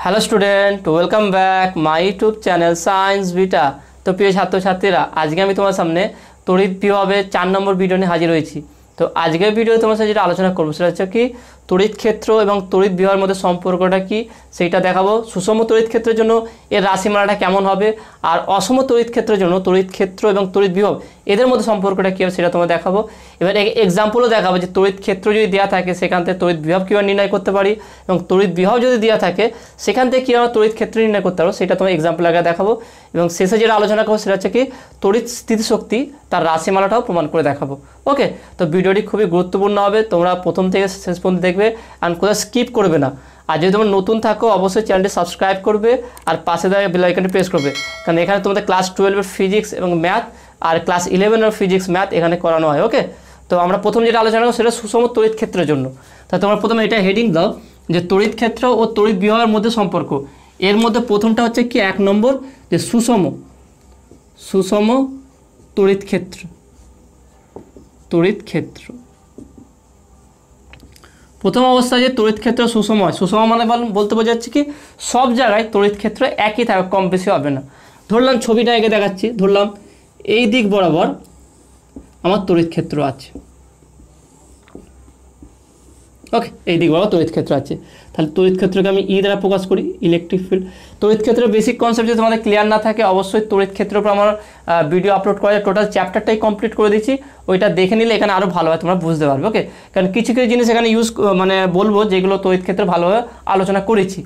Hello student, welcome back my YouTube channel science beta. তো প্রিয় ছাত্রছাত্রীরা, আজকে আমি তোমার সামনে তড়িৎ বিভবের 4 নম্বর ভিডিও নিয়ে হাজির হয়েছি। তো আজকের ভিডিও তোমার সাথে যেটা আলোচনা করবো সেটা হচ্ছে কি তড়িৎ ক্ষেত্র এবং তড়িৎ বিভবের মধ্যে সম্পর্কটা কি সেইটা দেখাবো। সুষম তড়িৎ ক্ষেত্রের জন্য এর রাশিমালাটা কেমন হবে, আর অসম তড়িৎ ক্ষেত্রের জন্য তড়িৎ ক্ষেত্র এবং তড়িৎ বিভব এদের মধ্যে সম্পর্কটা কী হবে সেটা তোমার দেখাবো। এবার এক্সাম্পলও দেখাবো যে তড়িৎ ক্ষেত্র যদি দেওয়া থাকে সেখান থেকে তড়িৎ বিভব কীভাবে নির্ণয় করতে পারি, এবং তড়িৎ বিভব যদি দেওয়া থাকে সেখান থেকে কীভাবে তড়িৎ ক্ষেত্র নির্ণয় করতে পারো সেটা তোমার এক্সাম্পল আগে দেখাবো। এবং শেষে যেটা আলোচনা করবো সেটা হচ্ছে কি তড়িৎ স্থিতিশক্তি তার রাশিমালাটাও প্রমাণ করে দেখাবো। ওকে, তো ভিডিওটি খুবই গুরুত্বপূর্ণ হবে, তোমরা প্রথম থেকে শেষ পর্যন্ত দেখবে আর কোথাও স্কিপ করবে না। আর যদি তোমরা নতুন থাকো অবশ্যই চ্যানেলটি সাবস্ক্রাইব করবে আর পাশে দেওয়া বেল আইকনটি প্রেস করবে, কারণ এখানে তোমাদের ক্লাস 12-এর ফিজিক্স এবং ম্যাথ আর ক্লাস 11-এর ফিজিক্স ম্যাথ এখানে করানো হয়। ওকে, তো আমরা প্রথম যেটা আলোচনা করবো সেটা সুষম তড়িৎ ক্ষেত্রের জন্য। তা তোমরা প্রথমে এটা হেডিং দাও যে তড়িৎ ক্ষেত্র ও তড়িৎ বিভবের মধ্যে সম্পর্ক। এর মধ্যে প্রথমটা হচ্ছে কি 1 নম্বর যে সুষম তড়িৎ ক্ষেত্র। প্রথম অবস্থায় যে তড়িৎ ক্ষেত্র সুষম হয়, সুষম মানে বলতে বোঝাচ্ছে কি সব জায়গায় তড়িৎ ক্ষেত্র একই থাকবে, কম বেশি হবে না। ধরলাম ছবিটা এঁকে দেখাচ্ছি, ধরলাম এই দিক বরাবর আমার তড়িৎ ক্ষেত্র আছে। ওকে, এই দিক বরাবর তড়িৎ ক্ষেত্র আছে, তাহলে তড়িৎ ক্ষেত্রকে আমি ই দ্বারা প্রকাশ করি, ইলেকট্রিক ফিল্ড। তড়িৎ ক্ষেত্রের বেসিক কনসেপ্ট যদি তোমাদের ক্লিয়ার না থাকে অবশ্যই তড়িৎ ক্ষেত্রের উপর আমার ভিডিও আপলোড করা যায়, টোটাল চ্যাপ্টারটাই কমপ্লিট করে দিচ্ছি, ওইটা দেখে নিলে এখানে আরও ভালোভাবে তোমরা বুঝতে পারবে। ওকে, কারণ কিছু কিছু জিনিস এখানে বলবো যেগুলো তড়িৎ ক্ষেত্রে ভালোভাবে আলোচনা করেছি।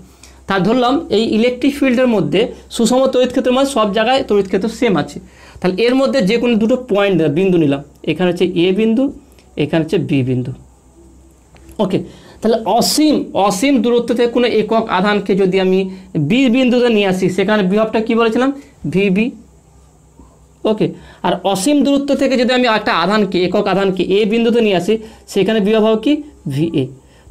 তা ধরলাম এই ইলেকট্রিক ফিল্ডের মধ্যে সুষম তড়িৎ ক্ষেত্রের মধ্যে সব জায়গায় তড়িৎ ক্ষেত্র সেম আছে, তাহলে এর মধ্যে যে কোনো দুটো পয়েন্ট বিন্দু নিলাম, এখানে হচ্ছে এ বিন্দু, এখানে হচ্ছে বি বিন্দু। ওকে, তাহলে অসীম দূরত্ব থেকে কোনো একক আধানকে যদি আমি বি বিন্দুতে নিয়ে আসি সেখানে বিভবটা কি বলেছিলাম ভিবি। ওকে, আর অসীম দূরত্ব থেকে যদি আমি একটা একক আধানকে এ বিন্দুতে নিয়ে আসি সেখানে বিভব হবে কি ভিএ।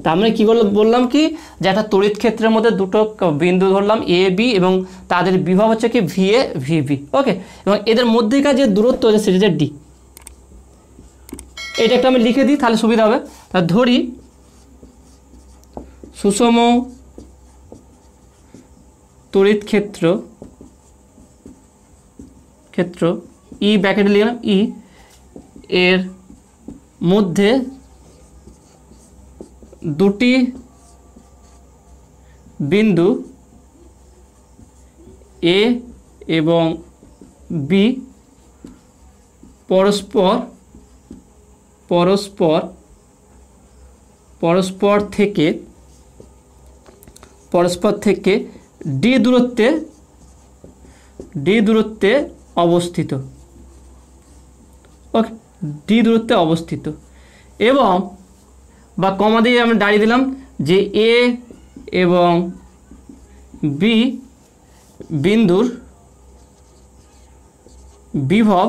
তার মানে কী বললাম কি যে একটা তড়িৎ ক্ষেত্রের মধ্যে দুটো বিন্দু ধরলাম এ বি এবং তাদের বিভব হচ্ছে কি ভিএ ভিবি। ওকে, এবং এদের মধ্যেকার যে দূরত্ব আছে সেটা হচ্ছে ডি। এটা একটা আমি লিখে দিই তাহলে সুবিধা হবে। তা ধরি সুষম তড়িৎ ক্ষেত্র ই ব্র্যাকেটে লিখলাম ই এর মধ্যে দুটি বিন্দু এ এবং বি পরস্পর থেকে ডি দূরত্বে অবস্থিত। ওকে, ডি দূরত্বে অবস্থিত এবং বা কমা দিয়ে আমরা দাঁড়িয়ে দিলাম যে এ এবং বি বিন্দুর বিভব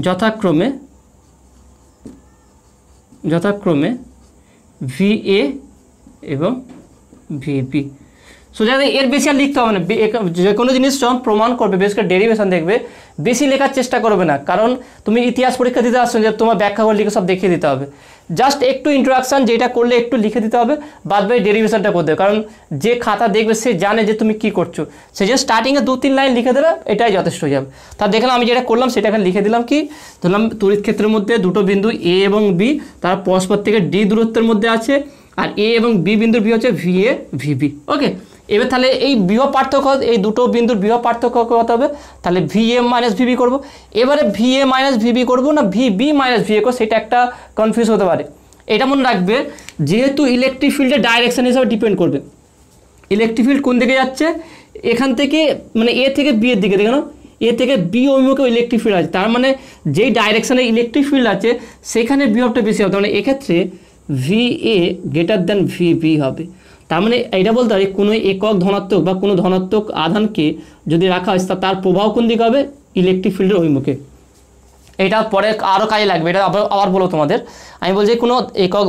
যথাক্রমে ভিএ এবং ভিবি। সো যাতে এর বেশি আর লিখতে হবে না, যে কোনো জিনিস যখন প্রমাণ করবে বিশেষ করে ডেরিভেশন দেখবে বেশি লেখার চেষ্টা করবে না, কারণ তুমি ইতিহাস পরীক্ষা দিতে আসছো যে তোমার ব্যাখ্যা করে লিখে সব দেখিয়ে দিতে হবে। জাস্ট একটু ইন্ট্রোডাকশান যেটা করলে একটু লিখে দিতে হবে, বাদ বাকি ডেরিভেশনটা করতে হবে, কারণ যে খাতা দেখবে সে জানে যে তুমি কী করছো, সে যে স্টার্টিংয়ে 2-3 লাইন লিখে দেবে এটাই যথেষ্ট হয়ে যাবে। তা দেখলাম আমি যেটা করলাম সেটা এখানে লিখে দিলাম কি ধরলাম তড়িৎ ক্ষেত্রের মধ্যে দুটো বিন্দু এ এবং বি তারা পরস্পর থেকে ডি দূরত্বের মধ্যে আছে, আর এ এবং বি বিন্দুর বি হচ্ছে ভিএ ভিবি। ওকে, এবার তাহলে এই বিভব পার্থক্য, এই দুটো বিন্দুর বিভব পার্থক্য কত হবে, তাহলে ভিএ মাইনাস ভিবি করবো। এবারে ভিএ মাইনাস ভিবি করবো না ভিবি মাইনাস ভিএ করবো, সেটা একটা কনফিউজ হতে পারে। এটা মনে রাখবে যেহেতু ইলেকট্রিক ফিল্ডের ডাইরেকশন হিসাবে ডিপেন্ড করবে, ইলেকট্রিক ফিল্ড কোন দিকে যাচ্ছে এখান থেকে মানে এ থেকে বি এর দিকে, দেখো এ থেকে বি অভিমুখে ইলেকট্রিক ফিল্ড আছে, তার মানে যেই ডাইরেকশানে ইলেকট্রিক ফিল্ড আছে সেখানে বিভবটা বেশি হবে, মানে এক্ষেত্রে ভিএ গ্রেটার দ্যান ভিবি হবে। তার মানে এটা বলতে পারি কোনো একক ধনাত্মক বা কোনো ধনাত্মক আধানকে যদি রাখা হয় তার প্রভাব কোন দিকে হবে ইলেকট্রিক ফিল্ডের অভিমুখে। এটা পরে আরও কাজে লাগবে, এটা আবার বলবো তোমাদের। আমি বলছি কোনো একক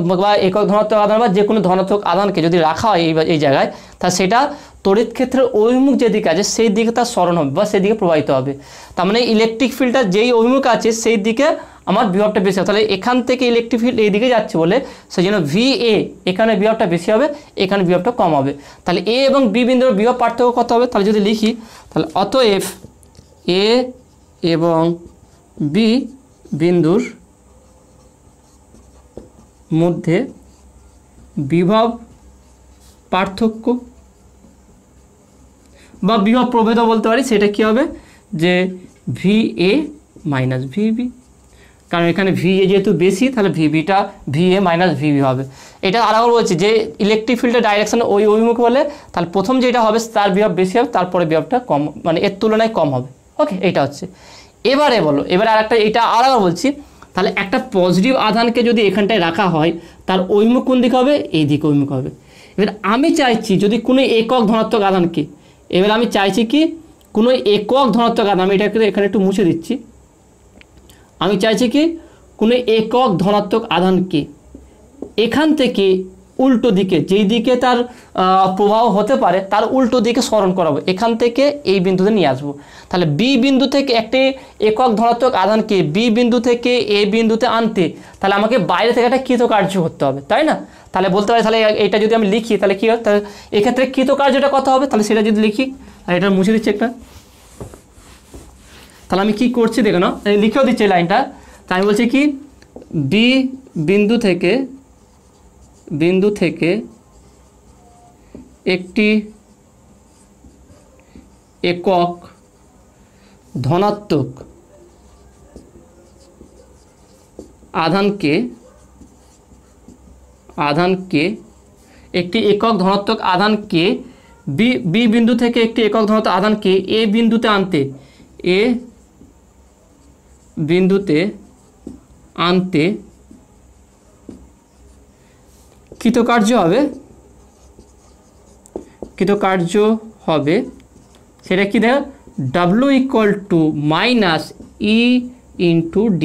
ধনাত্মক আধান বা যে কোনো ধনাত্মক আধানকে যদি রাখা হয় এই জায়গায়, তা সেটা তড়িৎ ক্ষেত্রের অভিমুখ যেদিকে আছে সেই দিকে তার সরণ হবে বা সেই দিকে প্রবাহিত হবে। তার মানে ইলেকট্রিক ফিল্ডটা যেই অভিমুখ আছে সেই দিকে আমার বিভবটা বেশি হবে। তাহলে এখান থেকে ইলেকট্রিক ফিল্ড এইদিকে যাচ্ছে বলে সেই জন্য VA এখানে বিভবটা বেশি হবে, এখানে বিভবটা কম হবে। তাহলে A এবং B বিন্দুর বিভব পার্থক্য কত হবে? তাহলে যদি লিখি তাহলে অতএব A এবং B বিন্দুর মধ্যে বিভব পার্থক্য বা বিভব প্রভেদও বলতে পারি, সেটা কি হবে যে VA মাইনাস VB, কারণ এখানে VA যেহেতু বেশি তাহলে VBটা VA মাইনাস VB হবে। এটা আরেকবার বলছি যে ইলেকট্রিক ফিল্ডের ডাইরেকশন ওই অভিমুখ হলে তাহলে প্রথম যেটা হবে তার বিভব বেশি হবে, তারপরে বিভবটা কম মানে এর তুলনায় কম হবে। ওকে, এটা হচ্ছে। এবারে বলো, এবারে আরেকটা, এটা আরেকবার বলছি, তাহলে একটা পজিটিভ আধানকে যদি এখানটায় রাখা হয় তার অভিমুখ কোন দিকে হবে? এই দিকে অভিমুখ হবে। এবার আমি চাইছি যদি কোনো একক ধনাত্মক আধানকে, এবার আমি চাইছি কি কোনো একক ধনাত্মক আধান, আমি এটাকে এখানে একটু মুছে দিচ্ছি, আমি চাইছি কি কোনো একক ধনাত্মক আধানকে এখান থেকে উল্টো দিকে, যেই দিকে তার প্রবাহ হতে পারে তার উল্টো দিকে সরণ করাবো, এখান থেকে এই বিন্দুতে নিয়ে আসবো। তাহলে বি বিন্দু থেকে একটি একক ধনাত্মক আধানকে বি বিন্দু থেকে এ বিন্দুতে আনতে তাহলে আমাকে বাইরে থেকে একটা কৃতকার্য করতে হবে, তাই না? তাহলে বলতে পারি তাহলে এটা যদি আমি লিখি তাহলে কী হবে, তাহলে এক্ষেত্রে কৃতকার্যটা কত হবে? তাহলে সেটা যদি লিখি, আর এটা মুছে দিচ্ছি একটা, তাহলে আমি কি করছি দেখো না, লিখেও দিচ্ছি এই লাইনটা। তাই আমি বলছি কি বি বিন্দু থেকে একটি একক ধনাত্মক আধানকে একটি একক ধনাত্মক আধানকে বি বিন্দু থেকে একটি একক ধনাত্মক আধানকে এ বিন্দুতে আনতে কৃতকার্য হবে সেটা কি দেখো W = -E/D।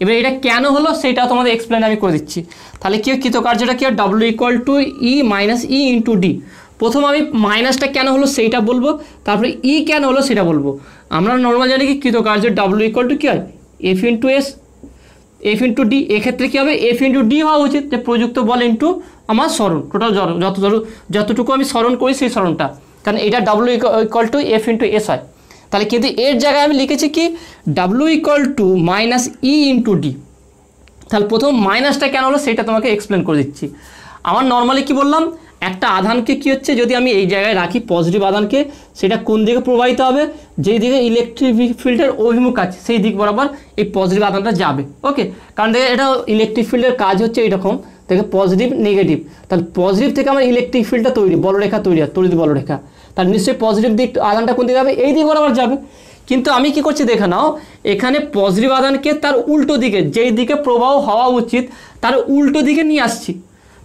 এবার এটা কেন হলো সেটা তোমাদের এক্সপ্লেন আমি করে দিচ্ছি। তাহলে কি কৃতকার্যটা কি W = E-E/D। প্রথম আমি মাইনাসটা কেন হলো সেইটা বলবো, তারপরে ই কেন হলো সেটা বলবো। আমরা নর্মাল জানি কি কৃতকার্য W = কি হয় F/S F/D। এক্ষেত্রে কী হবে F/D হওয়া উচিত, যে প্রযুক্ত বল ইন্টু আমার সরণ, টোটাল যতটুকু আমি সরণ করি সেই সরণটা, কারণ এটা W = F/S হয়। তাহলে কিন্তু এর জায়গায় আমি লিখেছি কি W = -E/D। তাহলে প্রথম মাইনাসটা কেন হলো সেটা তোমাকে এক্সপ্লেন করে দিচ্ছি। আমার নর্মালি কি বললাম, একটা আধানকে কি হচ্ছে যদি আমি এই জায়গায় রাখি পজিটিভ আধানকে, সেটা কোন দিকে প্রবাহিত হবে, যেই দিকে ইলেকট্রিক ফিল্ডের অভিমুখ আছে সেই দিক বরাবর এই পজিটিভ আধানটা যাবে। ওকে, কারণ দেখে এটা ইলেকট্রিক ফিল্ডের কাজ হচ্ছে এইরকম, দেখে পজিটিভ নেগেটিভ, তাহলে পজিটিভ থেকে আমার ইলেকট্রিক ফিল্ডটা তৈরি, বলরেখা তৈরি হয়, তড়িৎ বলরেখা, তাহলে নিশ্চয়ই পজিটিভ দিক আধানটা কোন দিকে যাবে, এই দিক বরাবর যাবে। কিন্তু আমি কি করছি দেখে নাও, এখানে পজিটিভ আধানকে তার উল্টো দিকে, যেই দিকে প্রবাহ হওয়া উচিত তার উল্টো দিকে নিয়ে আসছি।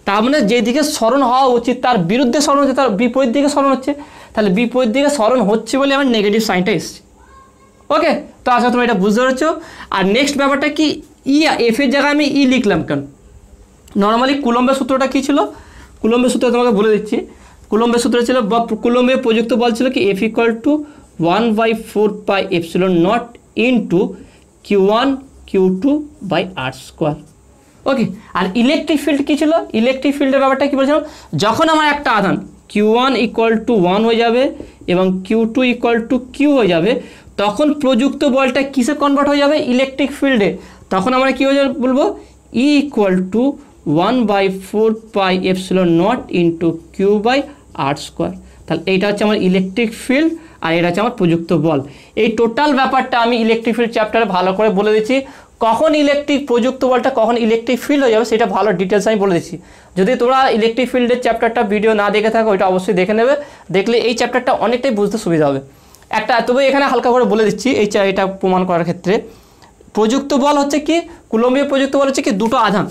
তার মানে যেদিকে সরণ হওয়া উচিত তার বিরুদ্ধে সরণ হচ্ছে, তার বিপরীত দিকে সরণ হচ্ছে। তাহলে বিপরীত দিকে সরণ হচ্ছে বলে আমার নেগেটিভ সাইনটা এসছে। ওকে, তো আচ্ছা তুমি এটা বুঝতে পারছো। আর নেক্সট ব্যাপারটা কি, এফের জায়গায় আমি লিখলাম কেন? নর্মালি কুলম্বের সূত্রটা কী ছিল? কুলম্বের সূত্র তোমাকে বলে দিচ্ছি। কুলম্বের সূত্র ছিল বা কুলম্বের প্রযুক্ত বল ছিল কি F = 1/4πε0 ইন্টু Q1 Q2/r²। ওকে, আর ইলেকট্রিক ফিল্ড কী ছিল? ইলেকট্রিক ফিল্ডের ব্যাপারটা কী বলছিলাম, যখন আমার একটা আধান Q1 = 1 হয়ে যাবে এবং Q2 = Q হয়ে যাবে, তখন প্রযুক্ত বলটা কিসে কনভার্ট হয়ে যাবে? ইলেকট্রিক ফিল্ডে। তখন আমরা কী হয়ে যাবে বলবো E = 1/4πε0 ইন্টু Q/r²। তাহলে এইটা হচ্ছে আমার ইলেকট্রিক ফিল্ড আর এটা হচ্ছে আমার প্রযুক্ত বল। এই টোটাল ব্যাপারটা আমি ইলেকট্রিক ফিল্ড চ্যাপ্টারে ভালো করে বলে দিচ্ছি। কখন ইলেকট্রিক প্রযুক্ত বলটা কখন ইলেকট্রিক ফিল্ড হয়ে যাবে সেটা ভালো ডিটেলস আমি বলে দিচ্ছি। যদি তোমরা ইলেকট্রিক ফিল্ডের চ্যাপ্টারটা ভিডিও না দেখে থাকো ওইটা অবশ্যই দেখে নেবে, দেখলে এই চ্যাপ্টারটা অনেকটাই বুঝতে সুবিধা হবে। তবে এখানে হালকা করে বলে দিচ্ছি এটা প্রমাণ করার ক্ষেত্রে প্রযুক্ত বল হচ্ছে কি, কুলম্বীয় প্রযুক্ত বল হচ্ছে কি দুটো আধান,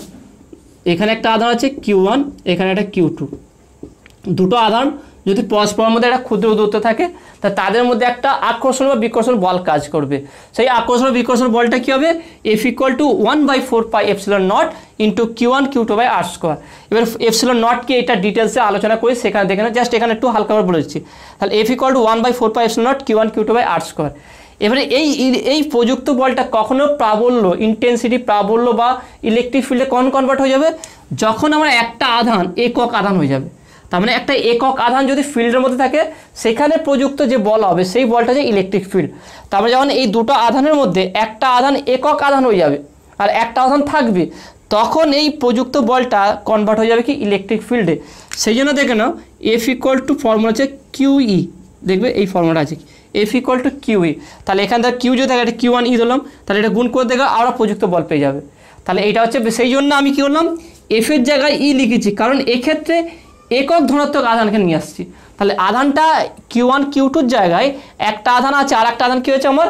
এখানে একটা আধান আছে Q1, এখানে একটা Q2, দুটো আধান যদি পরস্পরের মধ্যে একটা ক্ষুদ্র দূরত্ব থাকে তা তাদের মধ্যে একটা আকর্ষণ বা বিকর্ষণ বল কাজ করবে। সেই আকর্ষণ বিকর্ষণ বলটা কী হবে F = 1/4πε0 ইন্টু Q1 Q2/r²। এবার ε0 কি এটা ডিটেলসে আলোচনা করি সেখানে দেখে না, জাস্ট এখানে একটু হালকা করে বলে দিচ্ছি। তাহলে F = 1/4πε0 Q1 Q2/r²। এবারে এই প্রযুক্ত বলটা কখনো প্রাবল্য ইন্টেন্সিটি প্রাবল্য বা ইলেকট্রিক ফিল্ডে কনভার্ট হয়ে যাবে যখন আমার একটা আধান একক আধান হয়ে যাবে। তার মানে একটা একক আধান যদি ফিল্ডের মধ্যে থাকে সেখানে প্রযুক্ত যে বল হবে সেই বলটা যে ইলেকট্রিক ফিল্ড। তারপরে যখন এই দুটো আধানের মধ্যে একটা আধান একক আধান হয়ে যাবে আর একটা আধান থাকবে তখন এই প্রযুক্ত বলটা কনভার্ট হয়ে যাবে কি ইলেকট্রিক ফিল্ডে। সেই জন্য দেখে নাও এফ ইকুয়াল টু ফর্মুলা হচ্ছে কিউই, দেখবে এই ফর্মুলাটা আছে এফ ইকুয়াল টু কিউই। তাহলে এখান থেকে কিউ যদি থাকে এটা কিউ ওয়ান ই দিলাম, তাহলে এটা গুণ করে দেখো আরও প্রযুক্ত বল পেয়ে যাবে। তাহলে এইটা হচ্ছে সেই জন্য আমি কী করলাম এফের জায়গায় ই লিখেছি, কারণ এক্ষেত্রে একক ধনাত্মক আধানকে নিয়ে আসছি। তাহলে আধানটা কিউ ওয়ান কিউ টুর জায়গায় একটা আধান আছে আর একটা আধান কী হয়েছে আমার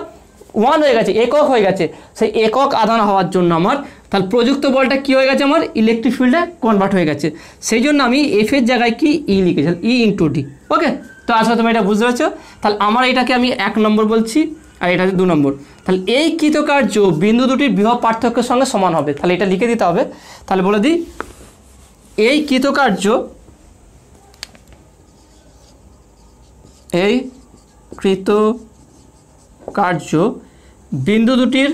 ওয়ান হয়ে গেছে, একক হয়ে গেছে। সেই একক আধান হওয়ার জন্য আমার তাহলে প্রযুক্ত বলটা কী হয়ে গেছে আমার ইলেকট্রিক ফিল্ডে কনভার্ট হয়ে গেছে। সেই জন্য আমি এফের জায়গায় কি ই লিখেছি ই ইন্টু ডি। ওকে, তো আসলে তুমি এটা বুঝতে পারছো। তাহলে আমার এটাকে আমি 1 নম্বর বলছি আর এটা 2 নম্বর। তাহলে এই কৃতকার্য বিন্দু দুটির বিভব পার্থক্যের সঙ্গে সমান হবে। তাহলে এটা লিখে দিতে হবে। তাহলে বলে দিই এই কৃতকার্য বিন্দু দুটির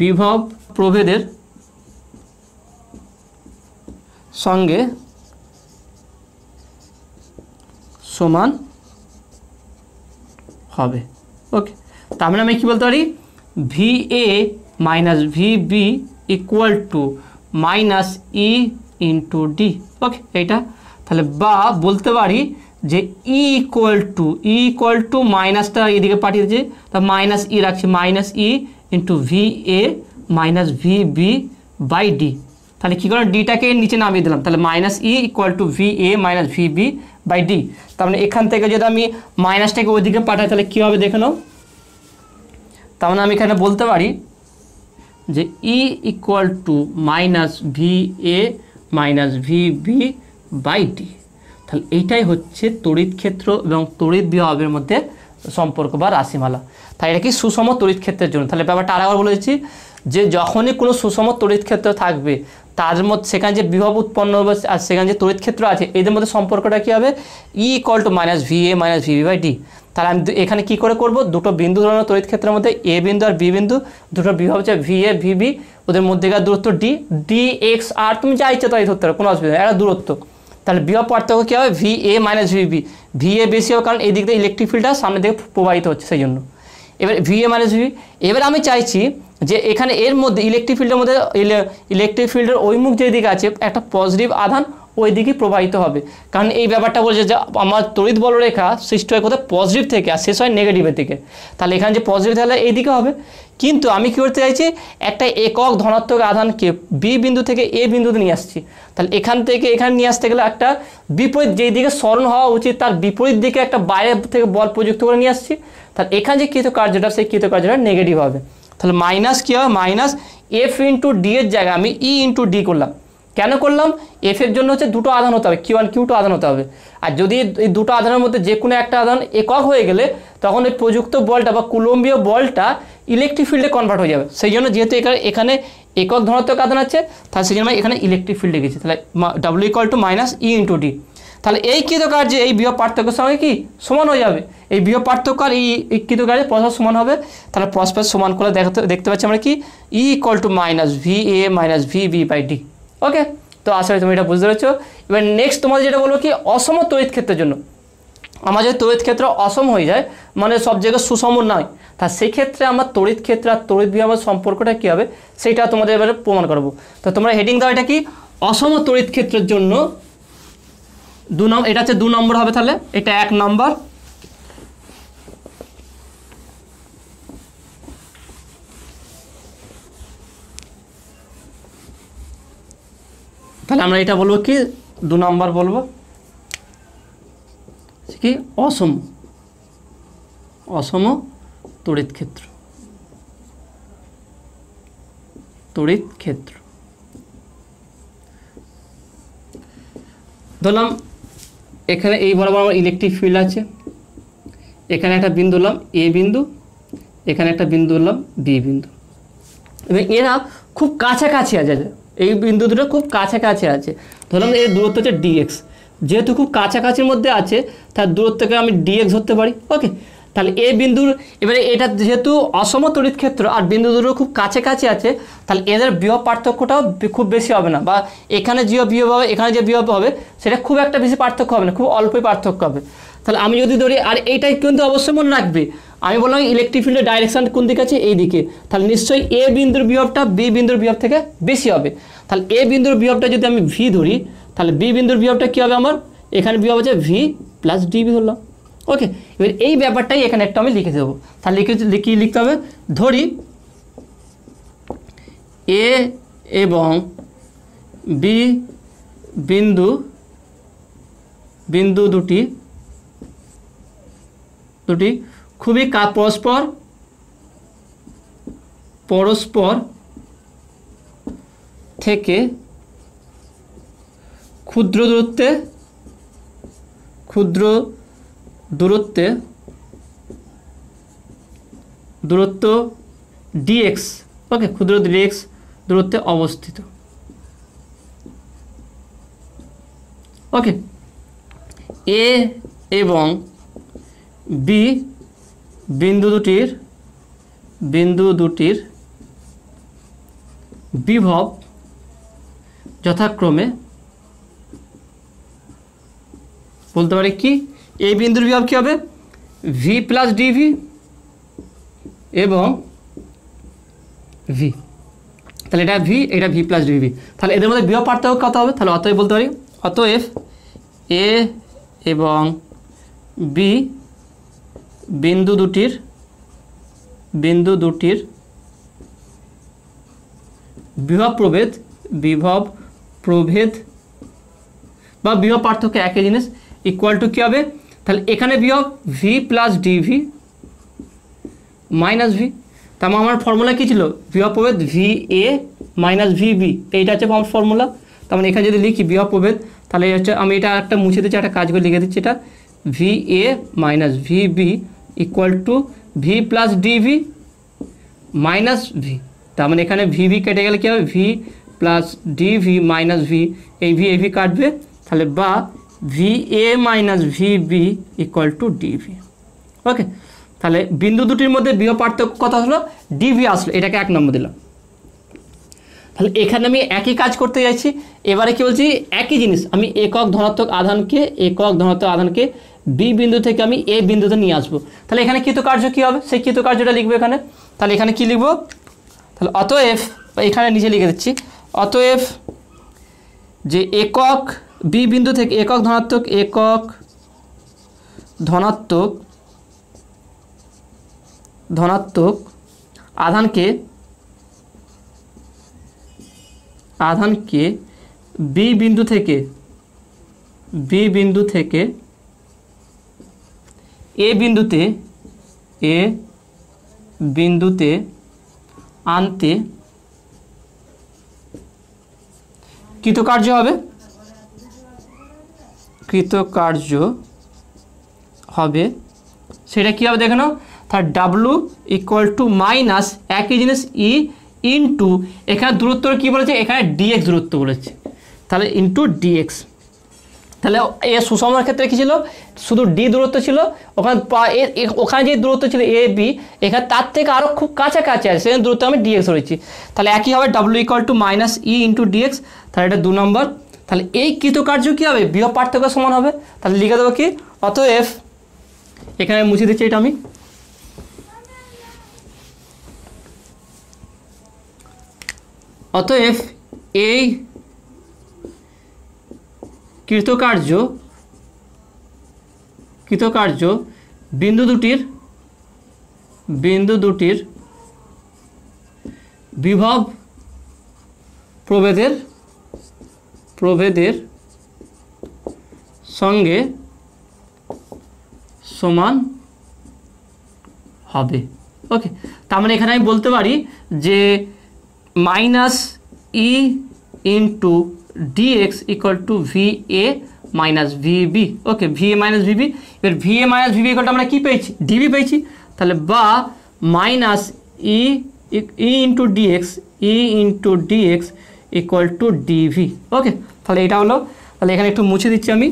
বিভব প্রভেদের সঙ্গে সমান হবে। ওকে, তার মানে আমি কী বলতে পারি V A minus V B equal to minus E into D. Okay, এইটা তাহলে বা বলতে পারি যে ই ইকুয়াল টু মাইনাসটা এদিকে পাঠিয়ে দিয়েছে, তা মাইনাস ই রাখছি minus E into V A minus V B by D. তাহলে কী করে ডিটাকে নিচে নামিয়ে দিলাম, তাহলে minus E equal to V A minus V B by D. তার মানে এখান থেকে যদি আমি মাইনাসটাকে ওইদিকে পাঠাই তাহলে কী হবে দেখে নাও। তার মানে আমি এখানে বলতে পারি যে E equal to minus V A minus V B by D. তাহলে এইটাই হচ্ছে তড়িৎ ক্ষেত্র এবং তড়িৎ বিভবের মধ্যে সম্পর্ক বা রাশিমালা। তাই এটা কি সুষম তড়িৎ ক্ষেত্রের জন্য। তাহলে ব্যাপারটা আরেকবার বলে দিচ্ছি যে যখনই কোনো সুষম তড়িৎ ক্ষেত্র থাকবে তার মধ্যে সেখানে যে বিভব উৎপন্ন হবে আর সেখানে যে তড়িৎ ক্ষেত্র আছে এদের মধ্যে সম্পর্কটা কী হবে E equal to minus V A minus V B by D. তাহলে আমি এখানে কী করে করবো দুটো বিন্দু ধরনের তড়িৎ ক্ষেত্রের মধ্যে এ বিন্দু আর বি বিন্দু দুটো বিভব হচ্ছে ভি এ ভি বি, ওদের মধ্যেকার দূরত্ব ডি ডি এক্স আর তুমি যা ইচ্ছা তাই ধরতে পারো, কোনো অসুবিধা নেই, একটা দূরত্ব। তাহলে বিভব পার্থক্য কী হবে V A minus V B, V A বেশি হবে কারণ এই দিক দিয়ে ইলেকট্রিক ফিল্ডটা সামনের দিকে প্রবাহিত হচ্ছে সেই জন্য। এবার ভি এ মাইনাস ভি, এবার আমি চাইছি যে এখানে এর মধ্যে ইলেকট্রিক ফিল্ডের মধ্যে ইলেকট্রিক ফিল্ডের ওই মুখ যেদিকে আছে একটা পজিটিভ আধান ওই দিকে প্রবাহিত হবে, কারণ এই ব্যাপারটা বলছে যে আমার তড়িৎ বলরেখা সৃষ্টি হয় কোথায় পজিটিভ থেকে আর শেষ হয় নেগেটিভের দিকে। তাহলে এখানে যে পজিটিভ তাহলে এই দিকে হবে, কিন্তু আমি কী করতে চাইছি একটা একক ধনাত্মক আধানকে বি বিন্দু থেকে এ বিন্দুতে নিয়ে আসছি। তাহলে এখান থেকে এখানে নিয়ে আসতে গেলে একটা বিপরীত যেই দিকে স্মরণ হওয়া উচিত তার বিপরীত দিকে একটা বাইরে থেকে বল প্রযুক্ত করে নিয়ে আসছি। তাহলে এখানে যে কৃতকার্যটা সেই কৃতকার্যটা নেগেটিভ হবে। তাহলে মাইনাস কী হবে মাইনাস এফ ইন্টু ডি এর জায়গায় আমি ই ইন্টু ডি করলাম। কেন করলাম এফের জন্য হচ্ছে দুটো আধান হতে হবে কিউ ওয়ান কিউ টু আধান হতে হবে, আর যদি এই দুটো আধানের মধ্যে যে কোনো একটা আধান একক হয়ে গেলে তখন এই প্রযুক্ত বলটা বা কুলম্বীয় বলটা ইলেকট্রিক ফিল্ডে কনভার্ট হয়ে যাবে। সেই জন্য যেহেতু এখানে একক ধনাত্মক আধান আছে তাহলে সেই জন্য এখানে ইলেকট্রিক ফিল্ড লিখেছি। তাহলে W equal to minus E into D. তাহলে এই কৃতকার্যে এই বিভব পার্থক্যের সঙ্গে কি সমান হয়ে যাবে, এই বিভব পার্থক্য আর এই কৃতকার্যে পরস্পর সমান হবে। তাহলে পরস্পর সমান করে দেখতে পাচ্ছি আমরা কি E equal to minus V A minus V B by D. Okay, তো আসলে তুমি এটা বুঝতে পেরেছো। এবার নেক্সট তোমাদের যেটা বলবো কি অসম তড়িৎ ক্ষেত্রের জন্য আমার যদি তড়িৎ ক্ষেত্র অসম হয়ে যায় মানে সব জায়গায় সুষম নয়, তা সেই ক্ষেত্রে আমার তড়িৎ ক্ষেত্র আর তড়িৎ বিভবের সম্পর্কটা কী হবে সেটা তোমাদের এবারে প্রমাণ করবো। তো তোমরা হেডিং দাও এটা কি অসম তড়িৎ ক্ষেত্রের জন্য 2 নম্বর, এটা হচ্ছে 2 নম্বর হবে। তাহলে এটা 1 নম্বর। তাহলে আমরা এটা বলবো কি 2 নম্বর বলবো কি অসম তড়িৎ ক্ষেত্র ধরলাম এখানে এই বরাবর আমার ইলেকট্রিক ফিল্ড আছে, এখানে একটা বিন্দু হলাম এ বিন্দু, এখানে একটা বিন্দু হলাম বি বিন্দু, এবং এরা খুব কাছাকাছি আছে এই বিন্দু দুটো খুব কাছাকাছি আছে, ধরলাম এর দূরত্ব হচ্ছে ডিএক্স, যেহেতু খুব কাছাকাছির মধ্যে আছে তার দূরত্বকে আমি ডিএক্স ধরতে পারি। ওকে, তাহলে এই বিন্দুর এবারে এটা যেহেতু অসম তড়িৎ ক্ষেত্র আর বিন্দু দুটো খুব কাছাকাছি আছে, তাহলে এদের বিভব পার্থক্যটাও খুব বেশি হবে না, বা এখানে যে বিভব হবে এখানে যে বিভব হবে সেটা খুব একটা বেশি পার্থক্য হবে না, খুব অল্পই পার্থক্য হবে। তাহলে আমি যদি ধরি, আর এইটাই কিন্তু অবশ্যই মনে রাখবে, আমি বললাম ইলেকট্রিক ফিল্ডের ডাইরেকশন কোন দিকে আছে, এই দিকে, তাহলে নিশ্চয়ই এ বিন্দুর বিভবটা বি বিন্দুর বিভব থেকে বেশি হবে। তাহলে এ বিন্দুর বিভবটা যদি আমি ভি ধরি, তাহলে বি বিন্দুর বিভবটা কী হবে আমার, এখানে বিভব হচ্ছে ভি প্লাস ডিভি ধরলাম। ওকে, এবার এই ব্যাপারটাই এখানে একটা আমি লিখে দেবো। তাহলে কি লিখতে হবে, ধরি এ এবং বি বিন্দু দুটি খুবই পরস্পর থেকে ক্ষুদ্র দূরত্ব ডিএক্স, ওকে, ক্ষুদ্র ডিএক্স দূরত্বে অবস্থিত। ওকে, এ এবং বি বিন্দু দুটির বিভব যথাক্রমে, বলতে পারি কি, এই বিন্দুর বিভব কী হবে, ভি প্লাস ডিভি এবং ভি, তাহলে এটা ভি, এটা ভি প্লাস ডিভি, তাহলে এদের মধ্যে বিভব পার্থক্য কত হবে, তাহলে অতএব বলতে পারি, অতএব এ এবং বি বিন্দু দুটির বিভব প্রভেদ বা বিভব পার্থক্য একই জিনিস, ইকুয়াল টু কী হবে, তাহলে এখানে বিভব V plus DV minus V, তার মানে আমার ফর্মুলা কী ছিল, বিভব প্রভেদ V A minus V B, এইটা হচ্ছে আমার ফর্মুলা। তার মানে এখানে যদি লিখি বিভব প্রভেদ, তাহলে হচ্ছে আমি এটা একটা মুছে দিচ্ছি, একটা কাজ করে লিখে দিচ্ছি, এটা V A minus V B equal to V plus DV minus V, তার মানে এখানে ভি ভি কেটে গেলে কী হবে, V plus DV minus V, এই ভি কাটবে, তাহলে বা V A minus V B equal to DV. Okay, তাহলে বিন্দু দুটির মধ্যে বিভব পার্থক্য কত হলো, ডিভি আসলো, এটাকে 1 নম্বর দিলাম। তাহলে এখানে আমি একই কাজ করতে যাচ্ছি, এবারে কি বলছি, একই জিনিস আমি একক ধনাত্মক আধানকে বি বিন্দু থেকে আমি এ বিন্দুতে নিয়ে আসবো। তাহলে এখানে কৃতকার্য কী হবে, সেই কৃতকার্যটা লিখবো এখানে। তাহলে এখানে কি লিখবো, তাহলে অতএব, এখানে নিচে লিখে দিচ্ছি, অতএব যে একক বি বিন্দু থেকে একক ধনাত্মক আধানকে বি বিন্দু থেকে এ বিন্দুতে আনতে কৃতকার্য হবে, সেটা কী হবে দেখে নাও, তার ডাব্লু ইকুয়াল টু মাইনাস একই জিনিস ই ইন্টু, এখানে দূরত্ব কী বলেছে, এখানে ডিএক্স দূরত্ব বলেছে, তাহলে ইন্টু ডিএক্স। তাহলে এ সুষমার ক্ষেত্রে কী ছিল, শুধু ডি দূরত্ব ছিল, ওখানে যে দূরত্ব ছিল এ বি, এখানে তার থেকে আরও খুব কাছাকাছি আছে, সেখানে দূরত্ব আমি ডিএক্স ধরেছি, তাহলে একই হবে W equal to minus E into dx, তাহলে এটা 2 নম্বর। তাহলে এই কৃতকার্য কী হবে, বিভব পার্থক্য সমান হবে, তাহলে লিখে দেবো কি, অতএব এখানে মুছে দিচ্ছি এটা আমি, অতএব এই কৃতকার্য বিন্দু দুটির বিভব প্রভেদের সঙ্গে সমান হবে। ওকে, তার মানে এখানে আমি বলতে পারি যে minus E into DX equal to V A minus VB. Okay, V A minus VB, এবার V A minus VB equal to আমরা কী পেয়েছি, ডিবি পেয়েছি, তাহলে বা minus E into DX equal to DV. Okay, তাহলে এটা হলো, তাহলে এখানে একটু মুছে দিচ্ছি আমি।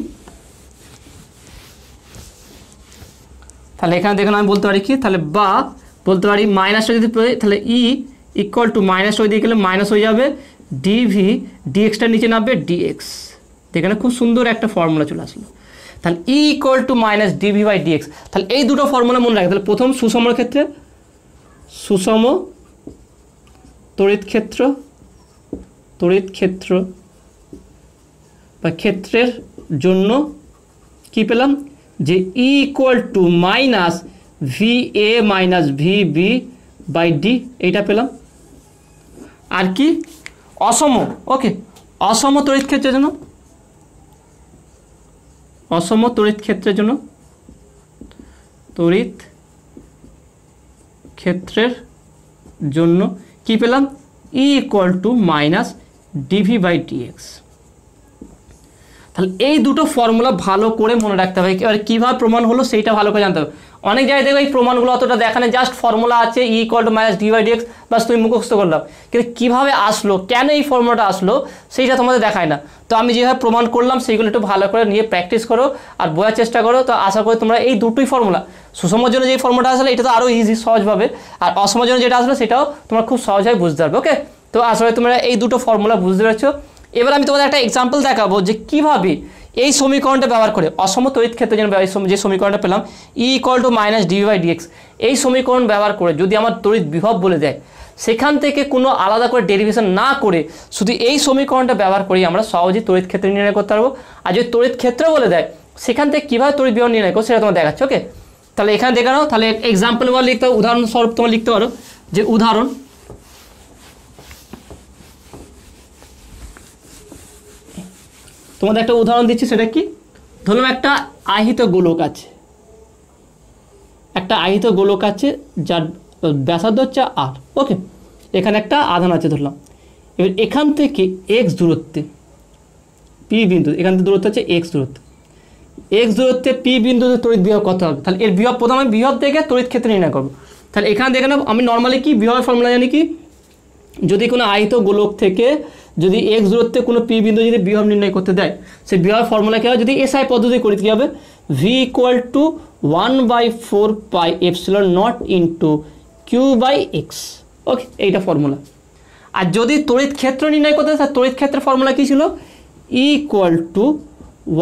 তাহলে এখানে দেখুন আমি বলতে পারি কি, তাহলে বা বলতে পারি মাইনাসটা যদি তাহলে ই ইকুয়াল টু মাইনাসটা ওই দিকে গেলে মাইনাস হয়ে যাবে ডিভি, ডিএক্সটা নিচে নামবে ডিএক্স। এখানে খুব সুন্দর একটা ফর্মুলা চলে আসলো। তাহলে E equal to minus DV by dx. তাহলে এই দুটো ফর্মুলা মনে রাখে। তাহলে প্রথম সুষমর ক্ষেত্রে সুষম তড়িৎ ক্ষেত্র বা ক্ষেত্রের জন্য কি পেলাম, যে E equal to minus V A minus V B by D, এইটা পেলাম। আর কি অসম, ওকে, অসম তড়িৎ ক্ষেত্রের জন্য, অসম তড়িৎ ক্ষেত্রের জন্য, তড়িৎ ক্ষেত্রের জন্য কি পেলাম, E equal to minus DV by dx. তাহলে এই দুটো ফর্মুলা ভালো করে মনে রাখতে হবে। এবার কীভাবে প্রমাণ হলো সেইটা ভালো করে জানতে হবে। অনেক জায়গায় দেখবে এই প্রমাণগুলো অতটা দেখানে, জাস্ট ফর্মুলা আছে E equal to minus D by DX, বাস তুমি মুখস্থ করলাম, কিন্তু কীভাবে আসলো, কেন এই ফর্মুলাটা আসলো সেইটা তোমাদের দেখায় না। তো আমি যেভাবে প্রমাণ করলাম সেইগুলো একটু ভালো করে নিয়ে প্র্যাকটিস করো আর বোঝার চেষ্টা করো। তো আশা করি তোমরা এই দুটোই ফর্মুলা, সুষমর জন্য যে ফর্মুলাটা আসলে এটা তো আরও ইজি সহজভাবে, আর অসমের জন্য যেটা আসলো সেটাও তোমরা খুব সহজভাবে বুঝতে পারবে। ওকে, তো আসলে তোমরা এই দুটো ফর্মুলা বুঝতে পেরেছো। এবার আমি তোমাদের একটা এক্সাম্পল দেখাবো যে কীভাবে এই সমীকরণটা ব্যবহার করে অসম তড়িৎ ক্ষেত্রের জন্য যে সমীকরণটা পেলাম E equal to minus DV by dx, এই সমীকরণ ব্যবহার করে যদি আমার তড়িৎ বিভব বলে দেয়, সেখান থেকে কোনো আলাদা করে ডেরিভেশন না করে শুধু এই সমীকরণটা ব্যবহার করেই আমরা সহজেই তড়িৎ ক্ষেত্র নির্ণয় করতে পারবো। আর যদি তড়িৎ ক্ষেত্র বলে দেয়, সেখান থেকে কীভাবে তড়িৎ বিভব নির্ণয় করো সেটা তোমার দেখাচ্ছে। ওকে, তাহলে এখানে দেখে নাও। তাহলে এক্সাম্পল বলে লিখতে, উদাহরণস্বরূপ তোমার লিখতে পারো যে উদাহরণ, তোমাদের একটা উদাহরণ দিচ্ছি। সেটা কি, ধরলাম একটা আহিত গোলক আছে, একটা আহিত গোলক আছে যার ব্যাসার্ধ হচ্ছে আর। ওকে, এখানে একটা আধান আছে ধরলাম। এবার এখান থেকে এক্স দূরত্বে পি বিন্দু, এখান থেকে দূরত্ব হচ্ছে এক্স দূরত্ব, এক্স দূরত্বে পি বিন্দুতে তড়িৎ বিভব কত হবে। তাহলে এর বিভব, প্রথমে আমি বিভব থেকে তড়িৎ ক্ষেত্র নির্ণয় করবো। তাহলে এখানে দেখে নাও, আমি নর্মালি কি বিভবের ফর্মুলা জানি কি, যদি কোনো আহিত গোলক থেকে যদি এক্স দূরত্বে কোনো পি বিন্দু যদি বিভব নির্ণয় করতে দেয়, সেই বিভবের ফর্মুলা কী হবে, যদি এসআই পদ্ধতি করি কী হবে, V equal to 1/4 pi epsilon naught into Q by X. Okay, এইটা ফর্মুলা। আর যদি তড়িৎ ক্ষেত্র নির্ণয় করতে হয়, তড়িৎ ক্ষেত্রের ফর্মুলা কী ছিল, E equal to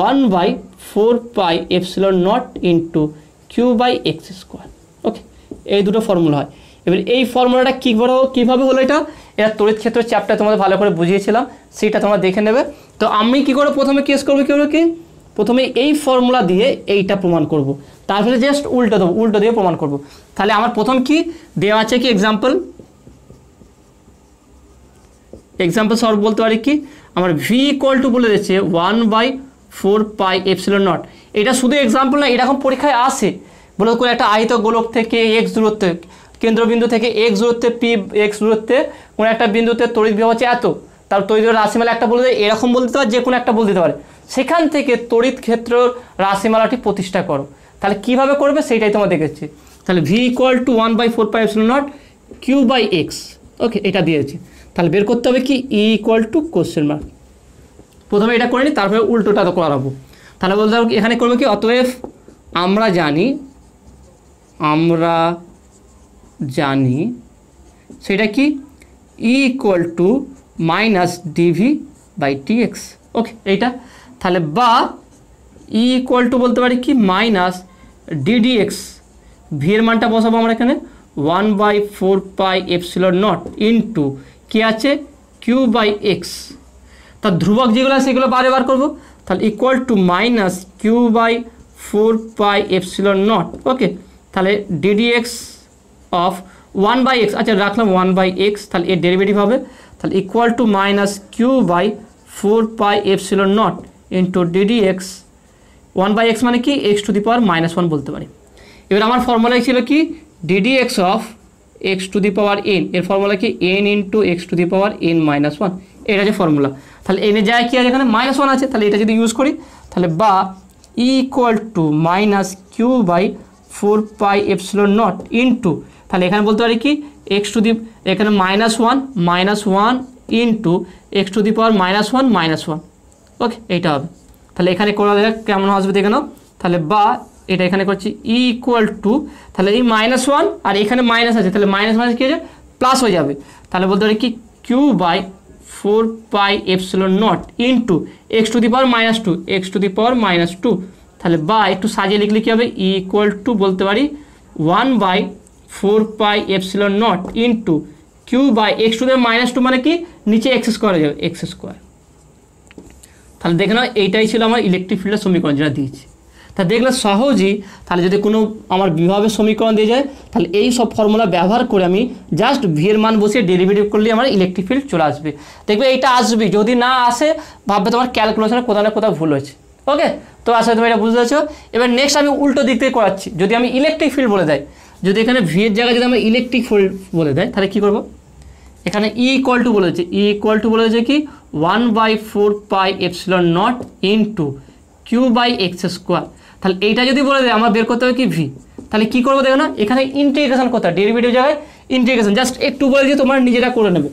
1/4 pi epsilon naught into Q by X square. Okay, এই দুটো ফর্মুলা হয়। এবার এই ফর্মুলাটা কীভাবে হলো, এটা তড়িৎ ক্ষেত্র চ্যাপ্টার তোমাদের ভালো করে বুঝিয়েছিলাম, সেটা তোমরা দেখে নেবে। তো আমি কী করে প্রথমে কেস করবো, কি প্রথমে এই ফর্মুলা দিয়ে এইটা প্রমাণ করব, তারপরে জাস্ট উল্টো দেবো, উল্টো দিয়ে প্রমাণ করব। তাহলে আমার প্রথম কি দেওয়া আছে কি এক্সাম্পল সলভ বলতে পারি কি, আমার ভি ইকুয়াল টু বলে দিচ্ছে 1/4 পাই এপসিলন নট। এটা শুধু এক্সাম্পল না, এরকম পরীক্ষায় আসে, বলে কোনো একটা আহিত গোলক থেকে এক্স দূরত্বে, কেন্দ্রবিন্দু থেকে এক্স দূরত্বে পি এক্স দূরত্বে কোনো একটা বিন্দুতে তড়িৎ বিভব হচ্ছে এত, তার তড়িৎ রাশিমালা একটা বলে দেয়, এরকম বলে দিতে পারে, যে কোনো একটা বলে দিতে পারে। সেখান থেকে তড়িৎ ক্ষেত্র রাশিমালাটি প্রতিষ্ঠা করো। তাহলে কীভাবে করবে সেইটাই তোমার দেখেছি। তাহলে V equal to 1/4 pi epsilon naught Q by X. Okay, এটা দিয়েছি। তাহলে বের করতে হবে কি, E equal to question mark. প্রথমে এটা করে নিই, তারপরে উল্টোটা তো করাবো। তাহলে বলতে হবে এখানে করবো কি, অতএব আমরা জানি সেটা কি, E equal to minus DV by DX. Okay, এইটা। তাহলে বা ই ইকুয়াল টু বলতে পারি কি, মাইনাস ডিডিএক্স, ভি এর মানটা বসাবো আমরা এখানে 1/4 পাই এপসিলন নট ইন্টু কী আছে কিউ বাই এক্স। তার ধ্রুবক যেগুলো আছে সেগুলো বার করবো। তাহলে equal to minus Q by 4 pi epsilon naught. Okay, তাহলে ডিডিএক্স অফ 1/x, আচ্ছা রাখলাম 1/x, তাহলে এর ডেরিভেটিভ হবে, তাহলে equal to minus Q by 4 pi epsilon naught into d dx 1/x মানে কি, এক্স টু দি পাওয়ার -1 বলতে পারি। এবার আমার ফর্মুলা ছিল কি, ddx of x to the power N, এর ফর্মুলা কি N into X to the power n-1, এটা যে ফর্মুলা। তাহলে এনে যায় কি আছে, এখানে -1 আছে, তাহলে এটা যদি ইউজ করি, তাহলে বা E equal to minus Q by 4 pi epsilon naught into, তাহলে এখানে বলতে পারি কি এক্স টু দি, এখানে -1 ইন্টু এক্স টু দি পাওয়ার -1 ওকে এইটা হবে। তাহলে এখানে করা যাক কেমন আসবে দেখে নাও। তাহলে বা এটা এখানে করছি ই ইকুয়াল টু, তাহলে এই -1 আর এখানে মাইনাস আছে, তাহলে মাইনাস মাইনাস কী হয়ে যাবে প্লাস হয়ে যাবে। তাহলে বলতে পারি কি Q by 4 pi epsilon naught into X to the power -2 তাহলে বা একটু সাজিয়ে লিখলে কী হবে ই ইকুয়াল টু বলতে পারি 1/4 pi epsilon naught into Q by X to the -2 মানে কি নিচে এক্স স্কোয়ার হয়ে যাবে এক্স স্কোয়ার। তাহলে দেখে নাও এইটাই ছিল আমার ইলেকট্রিক ফিল্ডের সমীকরণ যেটা দিয়েছি। তা দেখলে সহজেই, তাহলে যদি কোনো আমার বিভবের সমীকরণ দিয়ে যায় তাহলে এই সব ফর্মুলা ব্যবহার করে আমি জাস্ট ভি এর মান বসিয়ে ডেরিভেটিভ করলে আমার ইলেকট্রিক ফিল্ড চলে আসবে। দেখবে এইটা আসবে, যদি না আসে ভাববে তোমার ক্যালকুলেশনে কোথাও না কোথাও ভুল হয়েছে। ওকে, তো আসলে তুমি এটা বুঝতে পারছো। এবার নেক্সট আমি উল্টো দিক থেকে করাচ্ছি। যদি আমি ইলেকট্রিক ফিল্ড বলে দেয়, যদি এখানে ভি এর জায়গায় যদি আমি ইলেকট্রিক ফিল্ড বলে দেয় তাহলে কী করবো, এখানে ই ইকুয়াল টু বলেছে কি 1/4 pi epsilon naught into Q by X square. তাহলে এইটা যদি বলে দেয় আমার বের করতে হবে কি ভি, তাহলে কী করবো দেখো না, এখানে ইন্টিগ্রেশন করতে হয়, ডেরিভেটিভ জায়গায় ইন্টিগ্রেশন, জাস্ট একটু বলে দিয়ে তোমরা নিজেরা করে নেবে।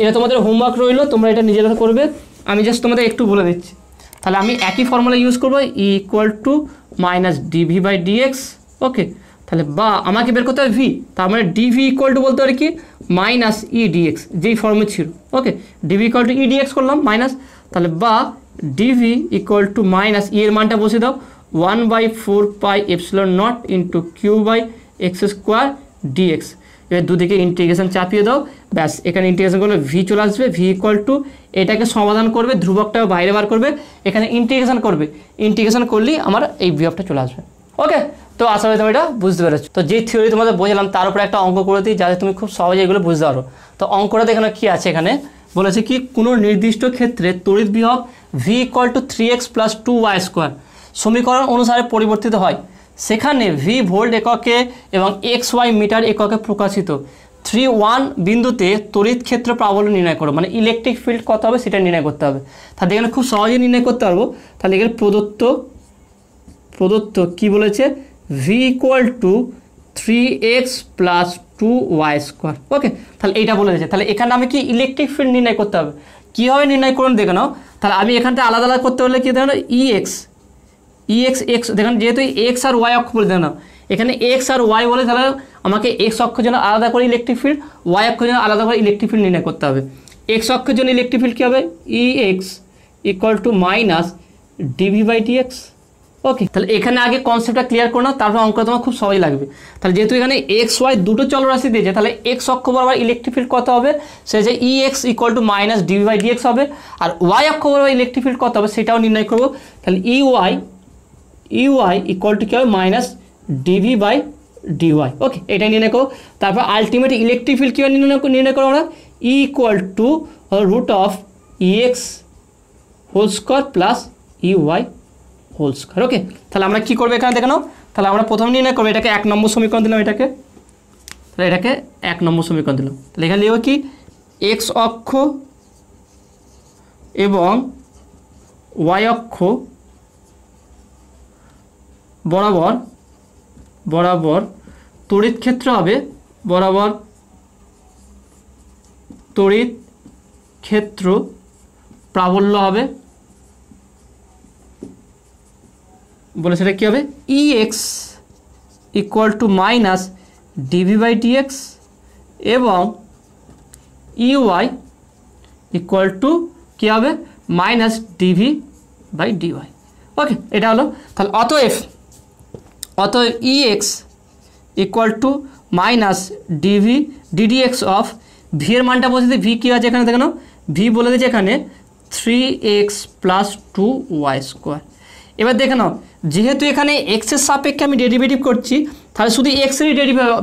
এটা তোমাদের হোমওয়ার্ক রইলো, তোমরা এটা নিজেরা করবে, আমি জাস্ট তোমাদের একটু বলে দিচ্ছি। তাহলে আমি একই ফর্মুলা ইউজ করবো E equal to minus DV by DX. Okay, তাহলে বা আমাকে বের করতে হবে ভি, তার মানে ডিভি ইকুয়াল টু বলতে পারি কি মাইনাস ই ডিএক্স, যেই ফর্মে ছিল। Okay, DV equal to E DX করলাম মাইনাস, তাহলে বা DV equal to minus E এর মানটা বসে দাও 1/4 pi epsilon naught into Q by X square DX. এবার দুদিকে ইন্টিগ্রেশন চাপিয়ে দাও, ব্যাস এখানে ইন্টিগ্রেশন করলে ভি চলে আসবে। ভি ইকুয়াল টু এটাকে সমাধান করবে, ধ্রুবকটা বাইরে বার করবে, এখানে ইন্টিগ্রেশন করবে, ইন্টিগ্রেশন করলেই আমার এই বিভবটা চলে আসবে। ওকে, তো আশা করি তুমি এটা বুঝতে পেরেছো। তো যে থিওরি তোমাদের বোঝালাম তার উপরে একটা অঙ্ক করে দিই যাতে তুমি খুব সহজে এগুলো বুঝতে পারো। তো অঙ্কটা দেখানো কী আছে, এখানে বলেছে কি কোনো নির্দিষ্ট ক্ষেত্রে তড়িৎ বিভব V equal to 3x + 2y square সমীকরণ অনুসারে পরিবর্তিত হয়। সেখানে ভি ভোল্ট এককে এবং XY মিটার এককে প্রকাশিত 3-1 বিন্দুতে তড়িৎ ক্ষেত্র প্রাবল্য নির্ণয় করো, মানে ইলেকট্রিক ফিল্ড কত হবে সেটা নির্ণয় করতে হবে। তাহলে এখানে খুব সহজেই নির্ণয় করতে পারবো। তাহলে এখানে প্রদত্ত কি বলেছে V equal to 3x + 2y square. Okay, তাহলে এইটা বলে দিয়েছে। তাহলে এখানে আমি কি ইলেকট্রিক ফিল্ড নির্ণয় করতে হবে, কীভাবে নির্ণয় করুন দেখে নাও। তাহলে আমি এখানটা আলাদা আলাদা করতে হলে কী দেখো ইএক্স দেখেন, যেহেতু এক্স আর ওয়াই অক্ষ বলে দেখো না, এখানে এক্স আর ওয়াই বলে, তাহলে আমাকে এক্স অক্ষের জন্য আলাদা করে ইলেকট্রিক ফিল্ড, ওয়াই অক্ষের জন্য আলাদা করে ইলেকট্রিক ফিল্ড নির্ণয় করতে হবে। এক্স অক্ষের জন্য ইলেকট্রিক ফিল্ড কী হবে EX equal to minus DV by DX. Okay, তাহলে এখানে আগে কনসেপ্টটা ক্লিয়ার করে নাও, তারপর অঙ্কটা তোমার খুব সহজ লাগবে। তাহলে যেহেতু এখানে এক্স ওয়াই দুটো চলরাশি দিয়েছে, তাহলে এক্স অক্ষ বরাবর ইলেকট্রিক ফিল্ড কত হবে, সে যে Ex equal to minus DV by dx হবে। আর ওয়াই অক্ষ বরাবর ইলেকট্রিক ফিল্ড কত হবে সেটাও নির্ণয় করবো। তাহলে ইওয়াই ইকুয়াল টু কী হবে মাইনাস ডিভি বাই ডিওয়াই। ওকে, এটাই নির্ণয় করবো। তারপর আলটিমেট ইলেকট্রিক ফিল্ড কীভাবে নির্ণয় করবো আমরা, E equal to root of EX whole square plus EY whole square. Okay, তাহলে আমরা কী করবো এখানে দেখে নাও। তাহলে আমরা প্রথম নির্ণয় করবো, এটাকে 1 নম্বর সমীকরণ দিলাম, তাহলে এটাকে 1 নম্বর সমীকরণ দিলাম। তাহলে এখানে লিখব কি এক্স অক্ষ এবং ওয়াই অক্ষ বরাবর তড়িৎ ক্ষেত্র হবে, বরাবর তড়িৎ ক্ষেত্র প্রাবল্য হবে, বলে সেটা কী হবে EX equal to minus DV by dx এবং ইওয়াই ইকুয়াল টু কী হবে minus DV by dy. Okay, এটা হলো। তাহলে অতএব Ex equal to minus dV d dx of V এর মানটা বলতে ভি কী আছে এখানে দেখে নাও, ভি বলে দিয়েছে এখানে 3x + 2y স্কোয়ার। এবার দেখে নাও, যেহেতু এখানে এক্সের সাপেক্ষে আমি ডেরিভেটিভ করছি, তাহলে শুধু এক্সেরই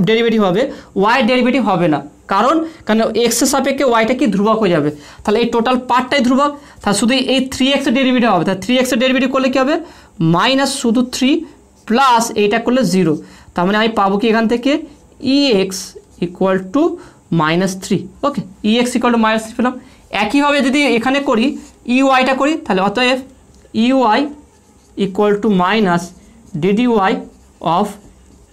ডেরিভেটিভ হবে, ওয়াইয়ের ডেরিভেটিভ হবে না। কারণ এক্সের সাপেক্ষে ওয়াইটা কি ধ্রুবক হয়ে যাবে, তাহলে এই টোটাল পার্টটাই ধ্রুবক। তাহলে শুধু এই 3x এর ডেরিভেটিভ হবে, তাহলে 3x এর ডেরিভেটিভ করলে কী হবে মাইনাস শুধু 3 প্লাস এইটা করলে 0। তার মানে আমি পাবো কি এখান থেকে ইএক্স ইকুয়াল টু -3। ওকে, ইএক্স ইকুয়াল টু -3 পেলাম। একইভাবে যদি এখানে করি ইওয়াইটা করি, তাহলে অতএব EY equal to minus DDY of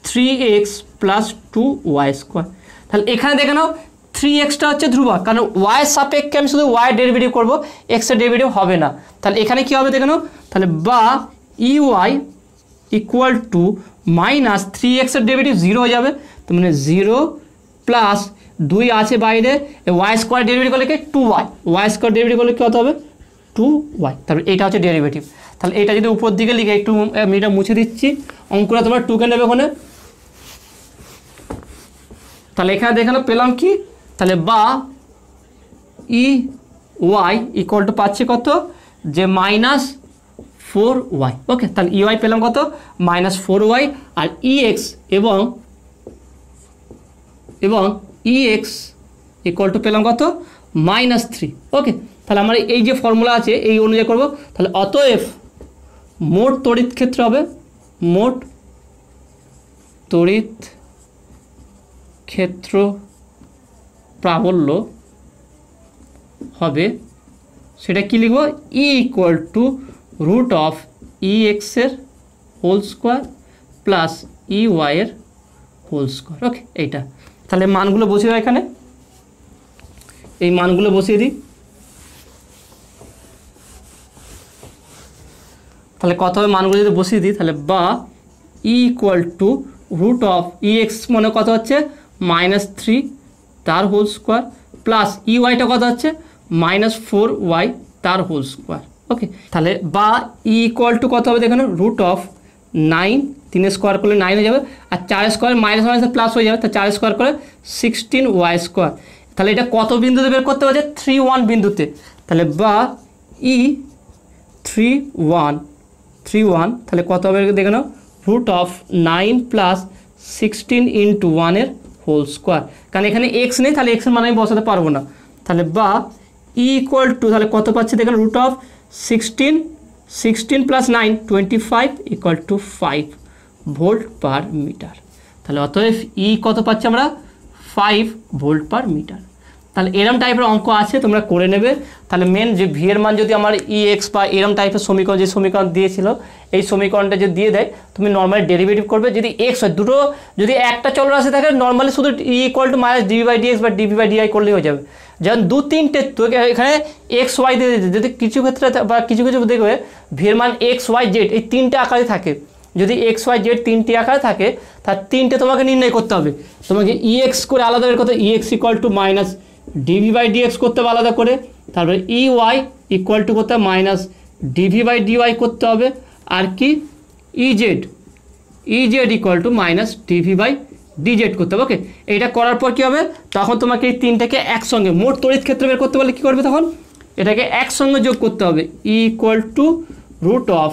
3x + 2y square. তাহলে এখানে দেখে নাও 3xটা হচ্ছে ধ্রুবক, কারণ y এর সাপেক্ষে আমি শুধু y ডেরিভেটিভ করব, x এর ডেরিভেটিভ হবে না। তাহলে এখানে কি হবে দেখো, তাহলে বা ey equal to minus 3x এর ডেরিভেটিভ 0 হয়ে যাবে, তো মানে 0 প্লাস 2 আছে বাইরে, y স্কোয়ার ডেরিভেটিভ করলে কি 2y, y স্কোয়ার ডেরিভেটিভ করলে কত হবে 2y, তারপরে এটা হচ্ছে ডেরিভেটিভ। তাহলে এটা যদি উপর দিকে লিখে একটু আমি এটা মুছে দিচ্ছি, অঙ্কটা তোমার 2 কে নেবে ওখানে। তাহলে এখানে দেখানো পেলাম কি, তাহলে বা ই ওয়াই ইকুয়াল টু পাচ্ছি কত, যে -4y। ওকে, তাহলে ইওয়াই পেলাম কত, -4y, আর ইএক্স এবং ইএক্স ইকুয়াল টু পেলাম কত, -3। ওকে, তাহলে আমার এই যে ফর্মুলা আছে এই অনুযায়ী করব। তাহলে অতএব মোট তড়িৎ ক্ষেত্র হবে, মোট তড়িৎ ক্ষেত্র প্রাবল্য হবে, সেটা কি লিখব, E equal to root of E এক্সের হোল স্কোয়ার প্লাস ই ওয়াইয়ের হোল স্কোয়ার। ওকে, এইটা তাহলে মানগুলো বসিয়ে দাও এখানে, এই মানগুলো বসিয়ে দিই। তাহলে কত হবে মানগুলো যদি বসিয়ে দিই, তাহলে বা E equal to root of E X মানে কত হচ্ছে -3 তার হোল স্কোয়ার প্লাস ই ওয়াইটা কত হচ্ছে -4y তার হোল স্কোয়ার। ওকে, তাহলে বা ই ইকুয়াল টু কত হবে দেখুন, রুট অফ 9, 3 স্কোয়ার করলে 9 হয়ে যাবে, আর 4 স্কোয়ার মাইনাস প্লাস হয়ে যাবে, তা 4 স্কোয়ার করে 16y স্কোয়ার। তাহলে এটা কত বিন্দুতে বের করতে হচ্ছে, 3-1 বিন্দুতে। তাহলে বা ই 3-1, তাহলে কত হবে দেখে নাও, রুট অফ 9 প্লাস 16 ইন্টু 1 এর হোল স্কোয়ার, কারণ এখানে এক্স নেই, তাহলে এক্সের মানে আমি বসাতে পারবো না। তাহলে বা ই ইকুয়াল টু, তাহলে কত পাচ্ছি দেখেন, root of 16 plus 9 25 equal to 5 volt per metre. তাহলে অতএব ই কত পাচ্ছি আমরা, 5 ভোল্ট পার মিটার। তাহলে এরম টাইপের অঙ্ক আছে, তোমরা করে নেবে। তাহলে মেন যে ভি এর মান যদি আমার ই এক্স বা এরম টাইপের সমীকরণ, যে সমীকরণ দিয়েছিল এই সমীকরণটা যদি দিয়ে দেয়, তুমি নর্মালি ডেরিভেটিভ করবে। যদি এক্স হয়, দুটো যদি একটা চলরাশি থাকে নর্মালি শুধু E equal to minus DV by dx বা ডিভি বাই ডিআই করলেই হয়ে যাবে। যেমন 2-3টে তো এখানে এক্স ওয়াই দিয়ে দিতে, যদি কিছু ক্ষেত্রে বা কিছু দেখবে ভি এর মান এক্স ওয়াই জেড এই 3টে আকারে থাকে, যদি এক্স ওয়াই জেড 3টি আকারে থাকে, তার 3টে তোমাকে নির্ণয় করতে হবে। তোমাকে ই এক্স করে আলাদা বের করতে, E X equal to minus DV by DX করতে হবে আলাদা করে, তারপরে ই ওয়াই ইকুয়াল টু করতে হবে মাইনাস ডিভি বাই ডিওয়াই করতে হবে, আর কি E Z equal to minus DV by dZ করতে হবে। ওকে, এইটা করার পর কী হবে, তখন তোমাকে এই 3টাকে একসঙ্গে মোট তড়িৎ ক্ষেত্র বের করতে পারলে কী করবে, তখন এটাকে একসঙ্গে যোগ করতে হবে, E equal to root of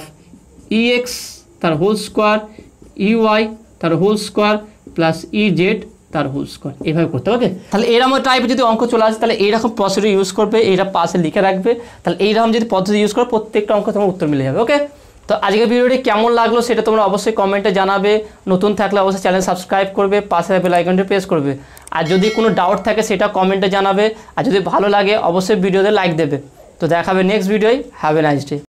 E X তার হোল স্কোয়ার, ই ওয়াই তার whole square plus E Z তার হোল স্কোয়ার, এইভাবে করতে হবে। ওকে, তাহলে এইরকম টাইপের যদি অঙ্ক চলে আসে, তাহলে এইরকম প্রসিডিউর ইউজ করবে, এইটা পাশে লিখে রাখবে। তাহলে এইরকম যদি পদ্ধতি ইউজ করো, প্রত্যেকটা অঙ্ক তোমার উত্তর মিলে যাবে। ওকে, তো আজকের ভিডিওটি কেমন লাগলো সেটা তোমরা অবশ্যই কমেন্টে জানাবে। নতুন থাকলে অবশ্যই চ্যানেল সাবস্ক্রাইব করবে, পাশে বেল আইকনটি প্রেস করবে, আর যদি কোনো ডাউট থাকে সেটা কমেন্টে জানাবে, আর যদি ভালো লাগে অবশ্যই ভিডিওতে লাইক দেবে। তো দেখাবে নেক্সট ভিডিওয়। Have a nice day.